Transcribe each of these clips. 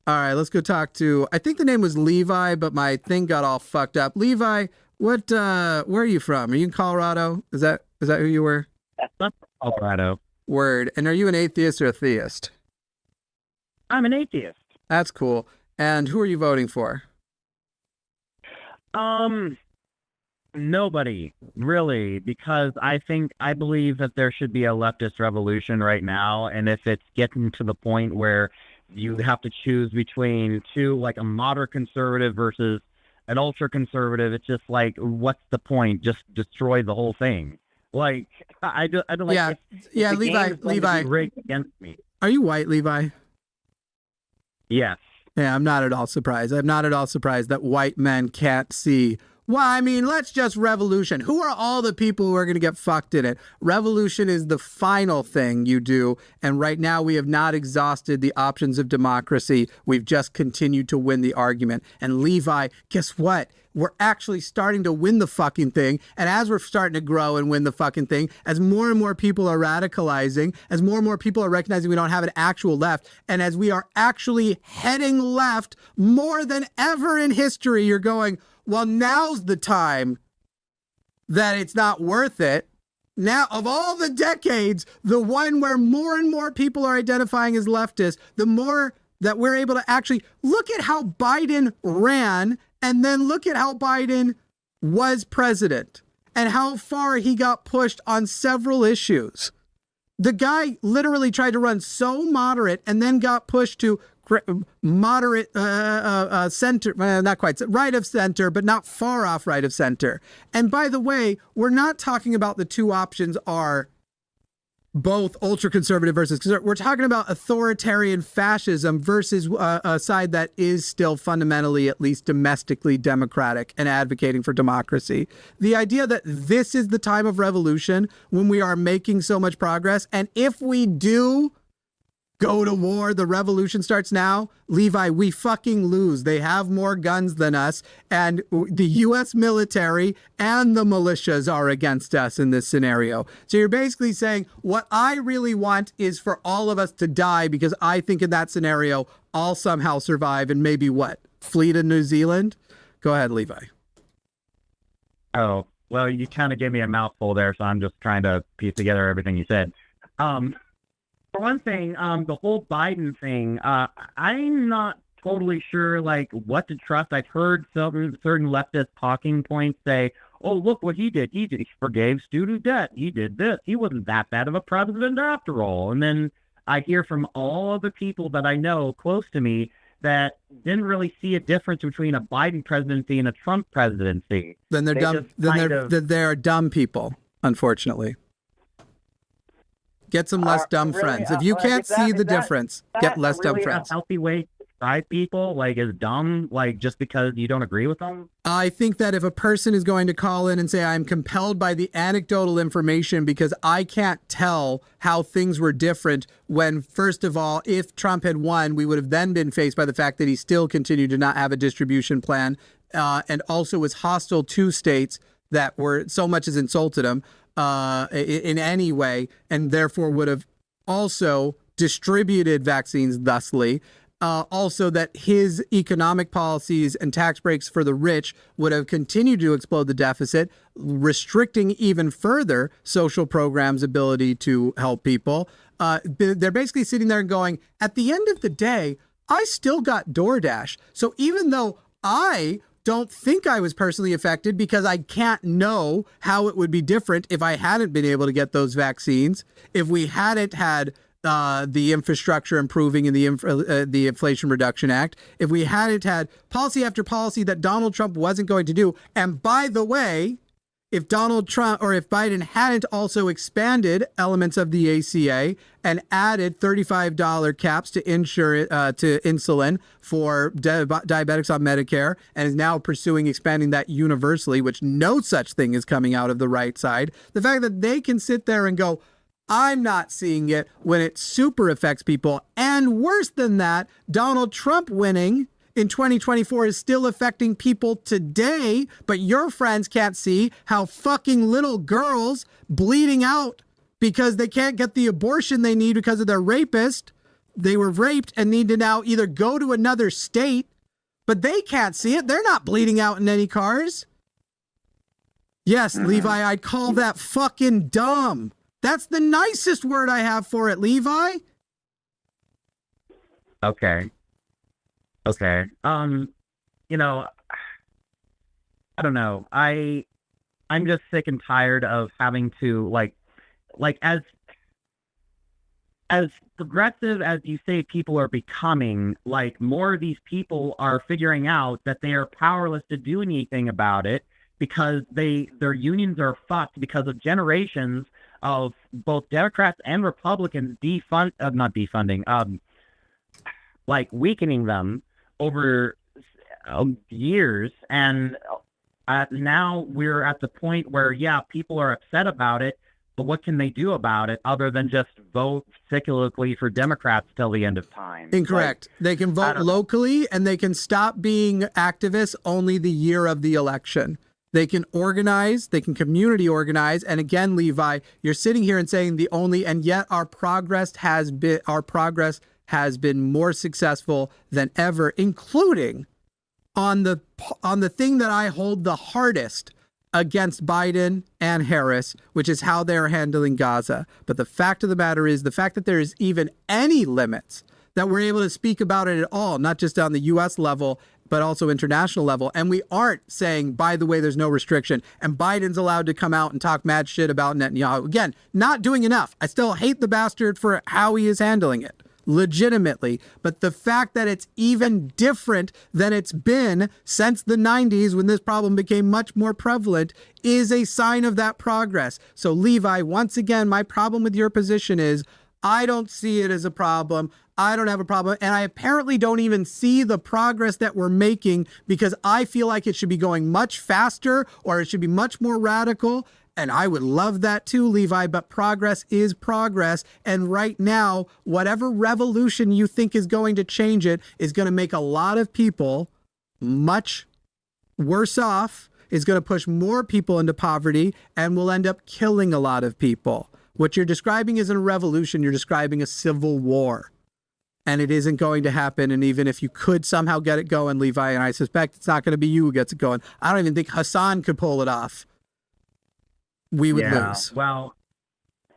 All right, let's go talk to, I think the name was Levi, but my thing got all fucked up. Levi, where are you from? Are you in Colorado? Is that who you were? That's Colorado. Word. And are you an atheist or a theist? I'm an atheist. That's cool. And who are you voting for? Nobody, really, because I believe that there should be a leftist revolution right now, and if it's getting to the point where you have to choose between two, like a moderate conservative versus an ultra conservative, it's just like, what's the point? Just destroy the whole thing. Like, I don't like. Yeah, yeah, Levi, rigged against me. Are you white, Levi? Yes. Yeah, I'm not at all surprised. I'm not at all surprised that white men can't see. Well, I mean, let's just revolution. Who are all the people who are going to get fucked in it? Revolution is the final thing you do. And right now we have not exhausted the options of democracy. We've just continued to win the argument. And Levi, guess what? We're actually starting to win the fucking thing. And as we're starting to grow and win the fucking thing, as more and more people are radicalizing, as more and more people are recognizing we don't have an actual left, and as we are actually heading left more than ever in history, you're going, well, now's the time that it's not worth it. Now, of all the decades, the one where more and more people are identifying as leftists, the more that we're able to actually look at how Biden ran and then look at how Biden was president and how far he got pushed on several issues. The guy literally tried to run so moderate and then got pushed to moderate center, not quite right of center, but not far off right of center. And by the way, we're not talking about the two options are both ultra conservative versus conservative. We're talking about authoritarian fascism versus a side that is still fundamentally, at least domestically democratic and advocating for democracy. The idea that this is the time of revolution when we are making so much progress. And if we do go to war, the revolution starts now. Levi, we fucking lose. They have more guns than us, and the U.S. military and the militias are against us in this scenario. So you're basically saying what I really want is for all of us to die because I think in that scenario, I'll somehow survive and maybe what? Flee to New Zealand? Go ahead, Levi. Oh, well, you kind of gave me a mouthful there, so I'm just trying to piece together everything you said. For one thing, the whole Biden thing, I'm not totally sure, like, what to trust. I've heard certain leftist talking points say, oh, look what he did. He forgave student debt. He did this. He wasn't that bad of a president after all. And then I hear from all of the people that I know close to me that didn't really see a difference between a Biden presidency and a Trump presidency. Then they're dumb. Then they're dumb people, unfortunately. Get some less dumb really, friends. If you can't see the difference, get less really dumb friends. A healthy way to describe people, like, is dumb, like, just because you don't agree with them? I think that if a person is going to call in and say, I'm compelled by the anecdotal information because I can't tell how things were different when, first of all, if Trump had won, we would have then been faced by the fact that he still continued to not have a distribution plan and also was hostile to states that were so much as insulted him. In any way, and therefore would have also distributed vaccines thusly. Also that his economic policies and tax breaks for the rich would have continued to explode the deficit, restricting even further social programs' ability to help people. They're basically sitting there and going, at the end of the day, I still got DoorDash. So even though I don't think I was personally affected because I can't know how it would be different if I hadn't been able to get those vaccines, if we hadn't had the infrastructure improving in the Inflation Reduction Act, if we hadn't had policy after policy that Donald Trump wasn't going to do. And by the way, if Donald Trump or if Biden hadn't also expanded elements of the ACA and added $35 caps to insulin for diabetics on Medicare and is now pursuing expanding that universally, which no such thing is coming out of the right side, the fact that they can sit there and go, I'm not seeing it when it super affects people. And worse than that, Donald Trump winning in 2024 is still affecting people today, but your friends can't see how fucking little girls bleeding out because they can't get the abortion they need because of their rapist. they were raped and need to now either go to another state, but they can't see it. They're not bleeding out in any cars. Yes, Levi, I'd call that fucking dumb. That's the nicest word I have for it, Levi. Okay. You know, I don't know. I'm just sick and tired of having to like as progressive as you say people are becoming, like more of these people are figuring out that they are powerless to do anything about it because their unions are fucked because of generations of both Democrats and Republicans not defunding, like weakening them over years. And now we're at the point where, yeah, people are upset about it, but what can they do about it other than just vote secularly for Democrats till the end of time? Incorrect. Like, they can vote locally and they can stop being activists only the year of the election. They can organize, they can community organize. And again, Levi, you're sitting here and saying and yet our progress has been more successful than ever, including on the thing that I hold the hardest against Biden and Harris, which is how they're handling Gaza. But the fact of the matter is the fact that there is even any limits that we're able to speak about it at all, not just on the U.S. level, but also international level. And we aren't saying, by the way, there's no restriction. And Biden's allowed to come out and talk mad shit about Netanyahu. Again, not doing enough. I still hate the bastard for how he is handling it. Legitimately. But the fact that it's even different than it's been since the 90s when this problem became much more prevalent is a sign of that progress. So Levi, once again, my problem with your position is I don't see it as a problem. I don't have a problem. And I apparently don't even see the progress that we're making because I feel like it should be going much faster or it should be much more radical. And I would love that too, Levi, but progress is progress. And right now, whatever revolution you think is going to change it is going to make a lot of people much worse off, is going to push more people into poverty, and will end up killing a lot of people. What you're describing isn't a revolution, you're describing a civil war. And it isn't going to happen. And even if you could somehow get it going, Levi, and I suspect it's not going to be you who gets it going, I don't even think Hassan could pull it off. We would lose. Well,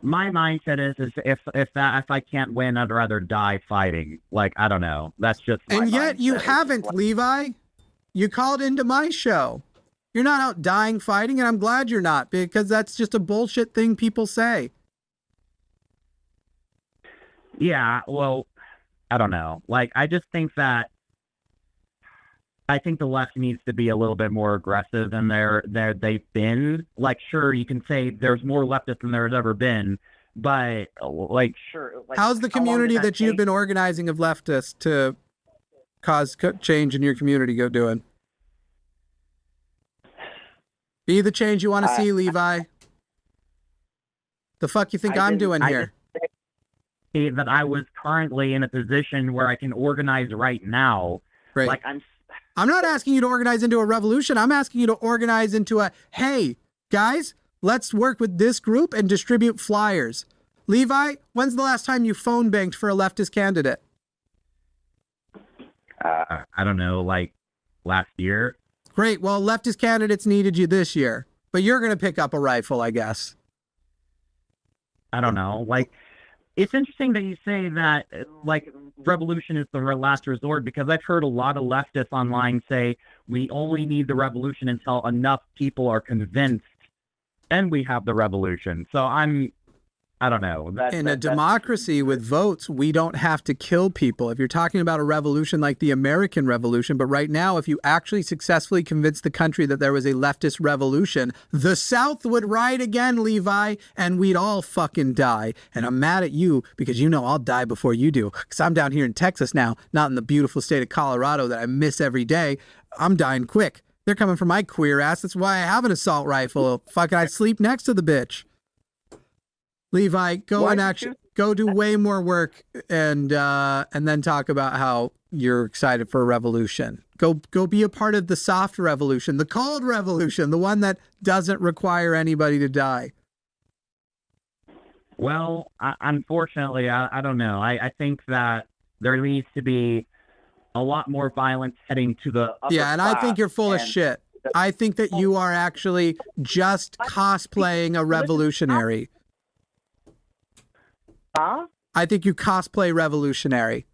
my mindset is if I can't win, I'd rather die fighting. Like, I don't know. That's just my and yet mindset. You haven't, Levi. You called into my show. You're not out dying fighting, and I'm glad you're not, because that's just a bullshit thing people say. Yeah, well, I don't know. Like, I just think that I think the left needs to be a little bit more aggressive than they've been. Like, sure, you can say there's more leftists than there's ever been, but like, sure. Like, how's the community that you've been organizing of leftists to cause change in your community doing? Be the change you want to see, Levi. The fuck you think I'm doing here? That I was currently in a position where I can organize right now. Right. Like, I'm not asking you to organize into a revolution. I'm asking you to organize into a, hey, guys, let's work with this group and distribute flyers. Levi, when's the last time you phone banked for a leftist candidate? I don't know, like last year. Great. Well, leftist candidates needed you this year, but you're going to pick up a rifle, I guess. I don't know. Like, it's interesting that you say that, like, revolution is the last resort, because I've heard a lot of leftists online say we only need the revolution until enough people are convinced, and we have the revolution. So I don't know. In a democracy with votes, we don't have to kill people. If you're talking about a revolution like the American Revolution, but right now, if you actually successfully convinced the country that there was a leftist revolution, the South would ride again, Levi, and we'd all fucking die. And I'm mad at you because you know I'll die before you do, because I'm down here in Texas now, not in the beautiful state of Colorado that I miss every day. I'm dying quick. They're coming for my queer ass. That's why I have an assault rifle. Fucking I sleep next to the bitch. Levi, go do way more work and then talk about how you're excited for a revolution. Go be a part of the soft revolution, the cold revolution, the one that doesn't require anybody to die. Well, unfortunately, I don't know. I think that there needs to be a lot more violence heading to the upper Yeah, and I think class, you're full of and shit. I think that you are actually just cosplaying a revolutionary. Huh? I think you cosplay revolutionary.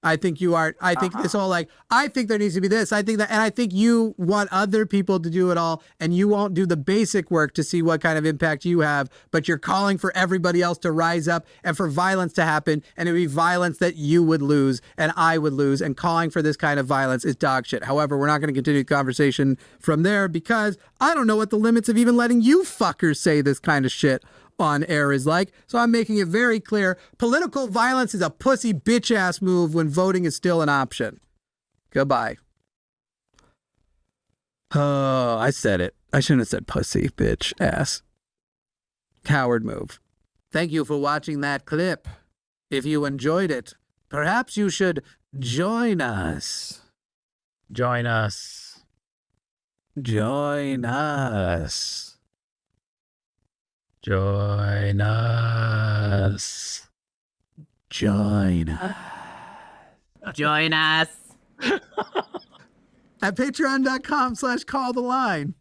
I think you are. I think this whole like, I think there needs to be this. I think that, and I think you want other people to do it all, and you won't do the basic work to see what kind of impact you have, but you're calling for everybody else to rise up and for violence to happen, and it would be violence that you would lose and I would lose, and calling for this kind of violence is dog shit. However, we're not going to continue the conversation from there because I don't know what the limits of even letting you fuckers say this kind of shit on air is like. So I'm making it very clear. Political violence is a pussy bitch ass move when voting is still an option. Goodbye. Oh, I said it. I shouldn't have said pussy bitch ass. Coward move. Thank you for watching that clip. If you enjoyed it, perhaps you should join us. Join us. Join us. Join us. Join us. Join us. At patreon.com/calltheline.